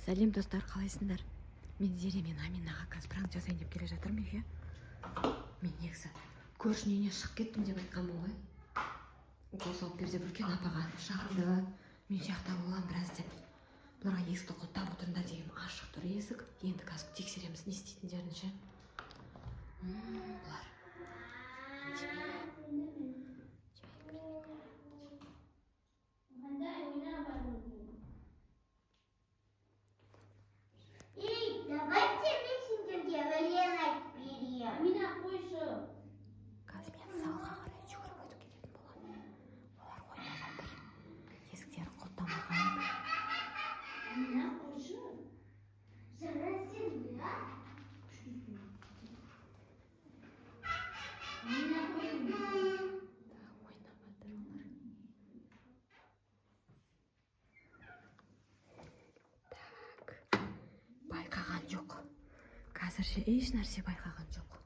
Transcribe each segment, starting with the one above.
Сәлем достар, қалайсыңдар? Мен Зере мен Аминаға қазір пранк жасайын деп келе жатырмын үйге. Мен негізі көршінің үйіне шығып кеттім деп айтқанмын ғой. Укол салып бер деп үлкен апаға шақырды. Мен сияқты боламын біраз деп. Бұларға есікті құлттап отырыңдар деген ашық тұр есік. Енді қазір тексереміз не істейтіндерін ше. Бұлар. Байқаған жоқ. Қазірше еш нәрсе байқаған жоқ.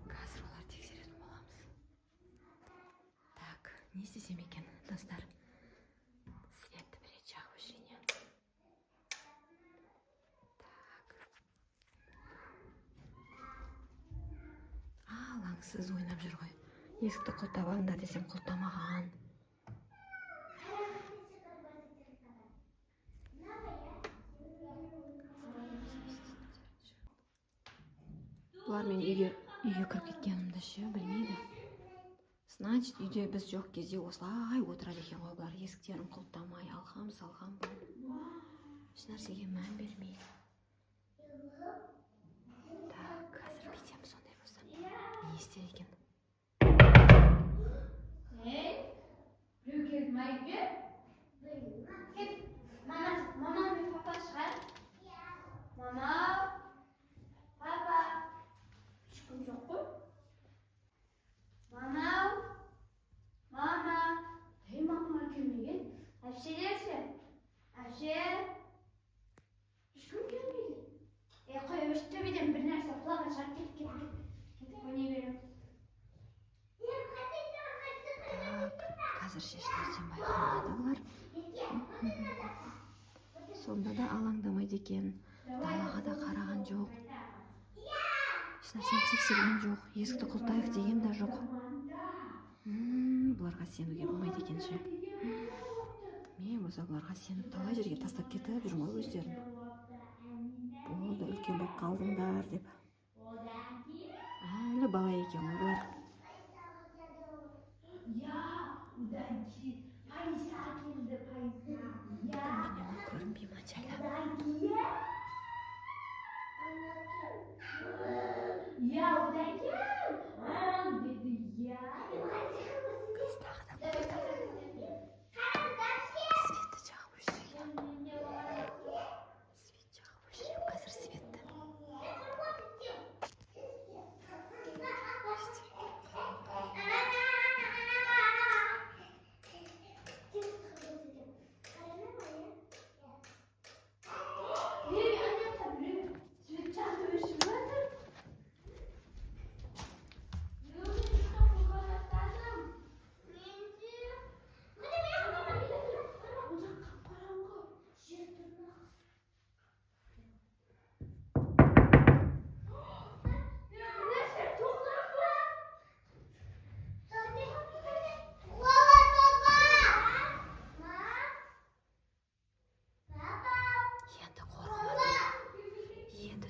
Қазір олар тексеретін боламыз. Так, не істесем екен, достар? Свет берет жағып жине. Так. Алаңсыз ойнап жүр ғой. Есікті құлттап алыңдар десем құлттамаған. Бұлар мен үйге кіріп кеткенімді ше білмейді. Значит, үйде біз жоқ кезде осылай отырады екен ғой бұлар, есіктерін құлттамай, алхам-салхам болып. Еш нәрсеге мән бермейді. Так, қазір бүйтеміз сондай болса. Не істер екен? Біреу келді ма үйге? Кет. Мама мен папа шығар. Мама. Папа. Ешкім жоқ қой. Мама. Мамаға келмеген. Әпше дерсі. Әпше. Ешкім келмеген. Қой өшті төбеден бір нәрсе құлаған шығар. Кетіп ойнай береміз. Қазір еш нәрсе байқамайды бұлар. Сонда да алаңдамайды екен. Далаға да қараған жоқ. Еш нәрсені тексерген жоқ. Есікті құлттайық деген де жоқ. Бұларға сенуге болмайды екен ше. Мен болса бұларға сеніп талай жерге тастап кетіп жүрмін ғой өздерін. Болды, үлкен болып қалдыңдар деп. Әлі бала екен ғой бұлар. Одан кейін пайызға келді, пайызға. Көрінбей ма жайлап? Одан кейін деді, Қыз тағы да көрді. Светті жағып өшірейін. Свет жағып өшірейін, қазір светті.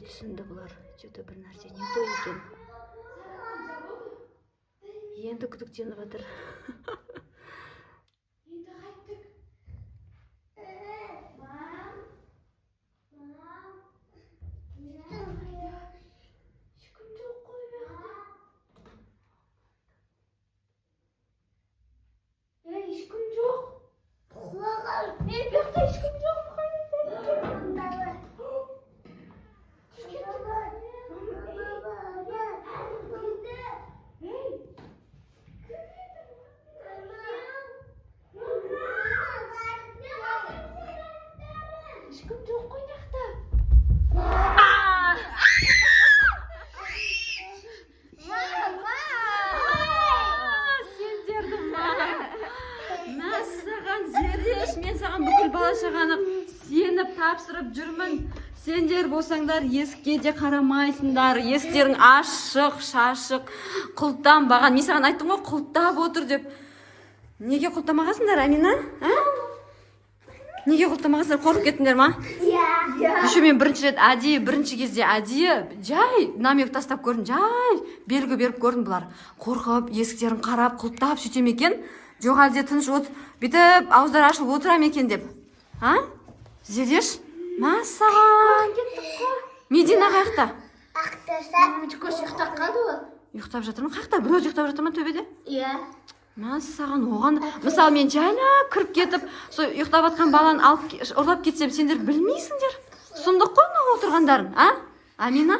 Түсінді бұлар, жөті бір нәрсе не той екен. Енді күдіктеніп жатыр. Енді қайттық. Ешкім жоқ қой бақта. Ешкім жоқ. Бақта ешкім жоқ. Ешкім жоқ қой жақта. Сендерді ма? Мәссаған Зереш, мен саған бүкіл бала шағаны сені киініп тапсырып жүрмін. Сендер болсаңдар есікке де қарамайсыңдар. Есіктерің ашық, шашық, құлттанбаған. Мен саған айттым ғой, құлттап отыр деп. Неге құлттамағансыңдар, Амина? Неге құлттамағансыңдар? Қорқып кеттіңдер ма? Иә. Еще мен бірінші рет әдейі, бірінші кезде әдейі жай намек тастап көрдім, жай белгі беріп көрдім. Бұлар қорқып, есіктерін қарап, құлттап сөйтем екен. Жоқ әлде тыныш бүйтіп ауыздары ашылып отыра ма екен деп. Зереш? Мәссаған. Медина қаяқта? Ұйықтап қалды ол. Ұйықтап жатыр ма? Қаяқта? Бір өзі ұйықтап жатыр ма төбеде? Иә. Мәссаған, оған мысалы мен жайлап кіріп кетіп, сол ұйықтап жатқан баланы алып ұрлап кетсем, сендер білмейсіңдер. Сұмдық қой мына отырғандарын, Амина?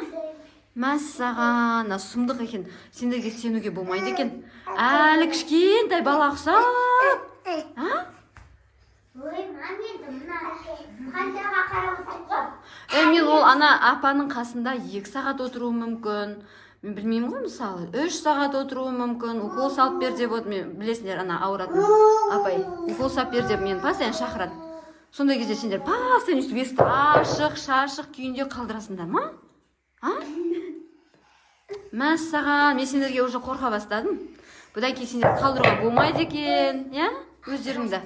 Мәссаған, сұмдық екен. Сендерге сенуге болмайды екен. Әлі кішкентай бала ұқсап. Ой, мамин, мына қантаға қарап отырып. Мен ол ана апаның қасында 2 сағат отыруы мүмкін. Мен білмеймін ғой, мысалы 3 сағат отыруы мүмкін. Укол салып бер деп отыр. Мен білесіңдер, ана ауыратын апай. Укол салып бер деп мен постоянно шақырады. Сондай кезде сендер постоянно өстіп есікті ашық, шашық күйінде қалдырасыңдар ма? Мәссаған, мен сендерге уже қорқа бастадым. Бұдан кейін сендер қалдыруға болмайды екен, өздеріңді.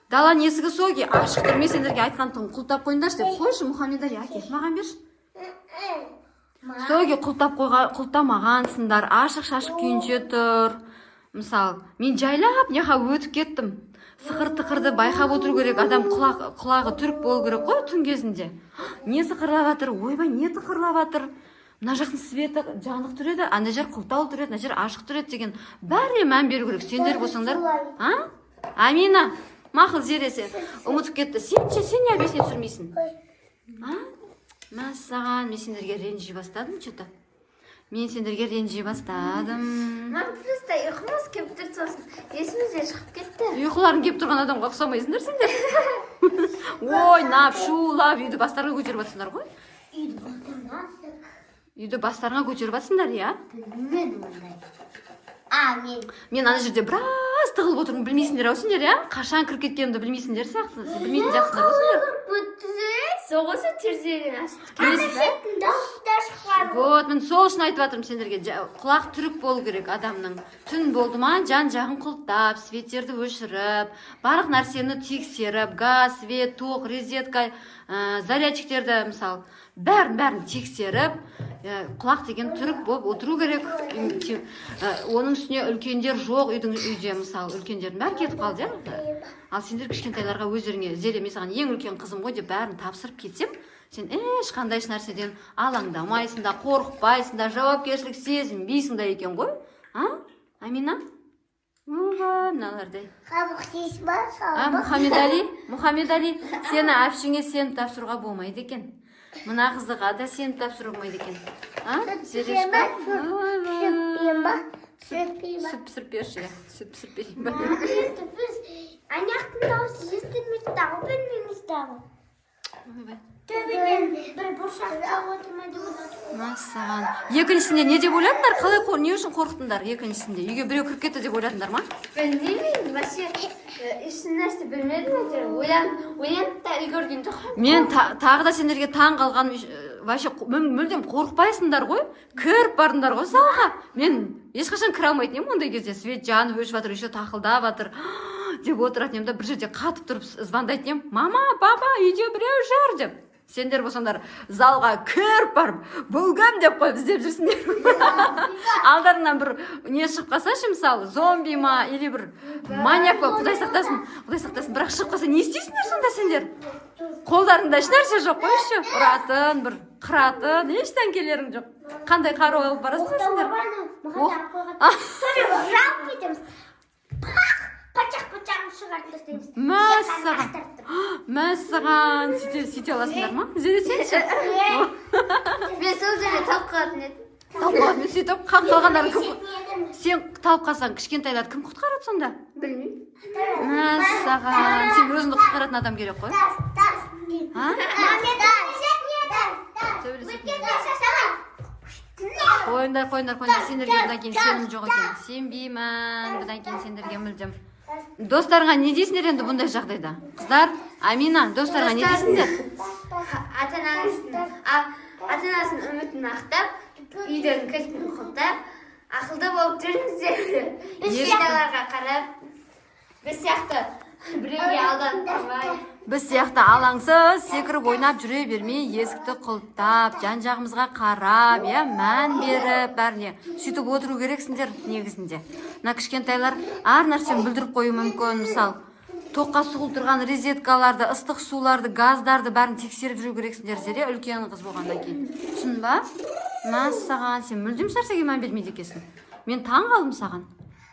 Даланың есігі соги, ашық тұр. Мен сендерге айтқандығын құлтап қойыңдаршы деп. Қойшы, Мұхаммедари, әке, маған берші. Соги құлтамағансыңдар, ашық-шашық күйінше тұр. Мысалы, мен жайлап неға өтіп кеттім. Сықыр-тықырды байқап отыру керек, адам құлағы түрік болу керек қой түн кезінде. Не сықырлап жатыр, ойбай, не тықырлап жатыр. Мына жақтың светі жанық тұр еді, ана жер құлтау тұр еді, ана жер ашық тұр еді деген бәріне мән беру керек. Сендер болсаңдар, Амина, мақыл зересе, ұмытып кетті. Сен не объяснить сүрмейсің? Мәссаған, мен сендерге ренжи бастадым, что-то. Мен сендерге ренжи бастадым. Мам, просто ұйқымыз кеп тұр сосын. Есімізде шығып кетті. Ұйқыларың кеп тұрған адамға ұқсамайсыңдар сендер. Ойнап, шулап, үйді бастарға көтеріп жатсыңдар ғой? Үйді бастарға көтеріп жатсыңдар, иә? Білмедім ондай. Мен ана жерде біраз тығылып отырмын, білмейсіңдер ау сендер, иә? Қашан кіріп кеткенімді білмейсіңдер сияқты, білмейтін жақсыңдар ғой сендер. Соғысы терезеден Вот, мен сол үшін айтып жатырмын сендерге. Құлақ түрік болу керек адамның. Түн болды ма, жан-жағын құлттап, светтерді өшіріп, барлық нәрсені тексеріп, газ, свет, тоқ, розетка, зарядчиктерді, мысалы, бәрін тексеріп, құлақ деген түрік болып отыру керек. Оның үстіне үлкендер жоқ үйде, мысалы, үлкендердің бәрі кетіп қалды, ал сендер кішкентайларға өздеріңе, Зере, мен саған ең үлкен қызым ғой деп бәрін тапсырып кетсем, сен ешқандай нәрседен алаңдамайсың да, қорықпайсың да, жауапкершілік сезінбейсің да екен ғой. Амина? Мыналардай. Қабықсыз ба? Мұхаммедари, сені әпшіңе сеніп тапсыруға болмайды екен. Мына қызыға да сеніп тапсыруға болмайды екен. Зерешка? Сүп пісіріп берші, сүп пісіріп берейін ба? Аяқтың дауысы естілмейді дағы, білмейміз дағы. Төбеден бір бұршақта отырмайды одан. Мәссаған. Екіншісінде не деп ойладыңдар? Қалай, не үшін қорықтыңдар екіншісінде? Үйге біреу кіріп кетті деп ойладыңдар ма? Білмеймін, вообще ешін нәрсе білмедім. Ойланып та үлгерген жоқ. Мен тағы да сендерге таң қалған, вообще мүлдем қорықпайсыңдар ғой? Кіріп бардыңдар ғой залға. Мен ешқашан кіре алмайтын едім ондай кезде. Свет жанып өшіп жатыр, еще тақылдап жатыр деп отыратын едім да, бір жерде қатып тұрып звондайтын едім. Мама, папа, үйде біреу жүр деп. Сендер болсаңдар залға кіріп барып, бұл кім деп қойып іздеп жүрсіңдер. Алдарыңнан бір не шығып қалсашы, мысалы, зомби ма, или бір маньяк па, Құдай сақтасын, бірақ шығып қалса не істейсіңдер сонда сендер? Қолдарыңда еш нәрсе жоқ қой, еще ұратын, бір қыратын, еш тәңкелерің жоқ. Қандай қару алып барасыңдар сендер? Пачақ-пачағын шығарып тастаймыз. Мәссаған, сөйте аласыңдар ма? Зере сенші? Мен сол жерде талып қалатын едім. Талып сөйтіп, қалғандарын кім? Сен талып қалсаң, кішкентайларды кім құтқарады сонда? Білмеймін. Мәссаған, сен өзіңді құтқаратын адам керек қой? Қойындар, сендерге бұдан кейін сенім жоқ екен. Сенбеймін, бұдан кейін сендерге мүлдем. Достарыңа не дейсіңдер енді бұндай жағдайда? Қыздар, Амина, достарға не дейсіңдер? Ата-анасының үмітін ақтап, үйден кілтін құлтап, ақылды болып жүріңіздер. Ешкіларға қарап, біз сияқты біреуге алданып тұрмай. Біз сияқты алаңсыз секіріп ойнап жүре бермей, есікті құлттап, жан-жағымызға қарап, мән беріп, бәріне сөйтіп отыру керексіңдер негізінде. Мына кішкентайлар ар нәрсені бүлдіріп қою мүмкін, мысал, тоққа сұғыл тұрған розеткаларды, ыстық суларды, газдарды бәрін тексеріп жүру керексіңдер, Зере, үлкен қыз болғаннан кейін. Түсін ба? Мәссаған, сен мүлдем нәрсеге мән бермейді екенсің. Мен таң қалдым саған.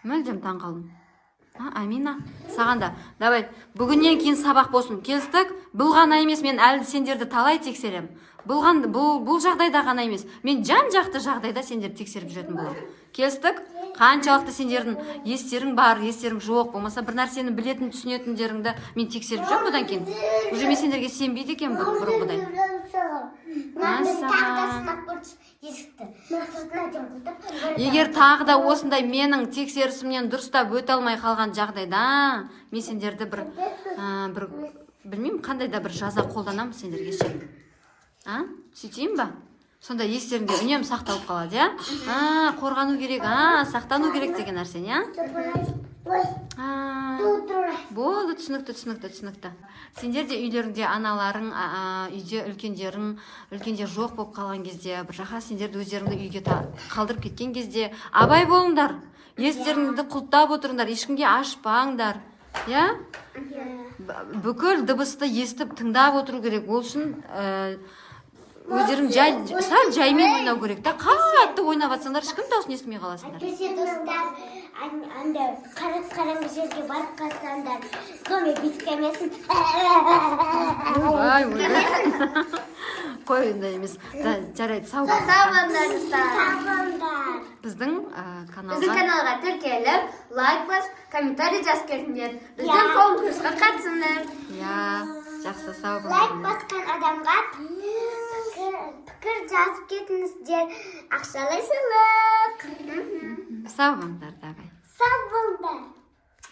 Мүлдем таң қалдым. Амина, саған да. Давай, бүгіннен кейін сабақ болсын. Келістік? Бұл ғана емес, мен әлі сендерді талай тексерем. Бұл жағдайда ғана емес. Мен жан-жақты жағдайда сендерді тексеріп жүретін боламын. Келістік? Қаншалықты сендердің естерің бар, естерің жоқ, болмаса бір нәрсені білетін, түсінетіндеріңді мен тексеріп жүрмін бұдан кейін. Уже мен сендерге сенбейді екен бұрынғыдай. Егер тағы да осындай менің тексерісімнен дұрыстап өте алмай қалған жағдайда, мен сендерді білмеймін, қандай да бір жаза қолданамын сендерге ше. Сөйтейін ба? Сонда естеріңде үнем сақталып қалады, қорғану керек, сақтану керек деген нәрсе, Болды, түсінікті. Сендер де үйлеріңде аналарың, үйде үлкендер жоқ болып қалған кезде, бір жаққа сендерді өздеріңді үйге қалдырып кеткен кезде, абай болыңдар, естеріңді құлттап отырыңдар, ешкімге ашпаңдар, бүкіл дыбысты естіп, тыңдап отыру керек, ол үшін өздерің жаймен ойнау керек та, қатты ойнап атсаңдар, ешкім дауысын естімей қаласыңдар. Достар, қараңғы жерге барып қалсаңдар, соны бүйтіп Қой, ондай емес. Жарайды, сау болыңдар. Біздің каналға тіркеліп, лайк бас, комментарий жазып кетіңдер. Біздің конкурсқа қатысыңдар. Жақсы, сау болыңдар. Лайк басқан адамға пікір жазып кетіңіздер. Ақшалай сыйлық. Сау болыңдар, давай. Сау болыңдар.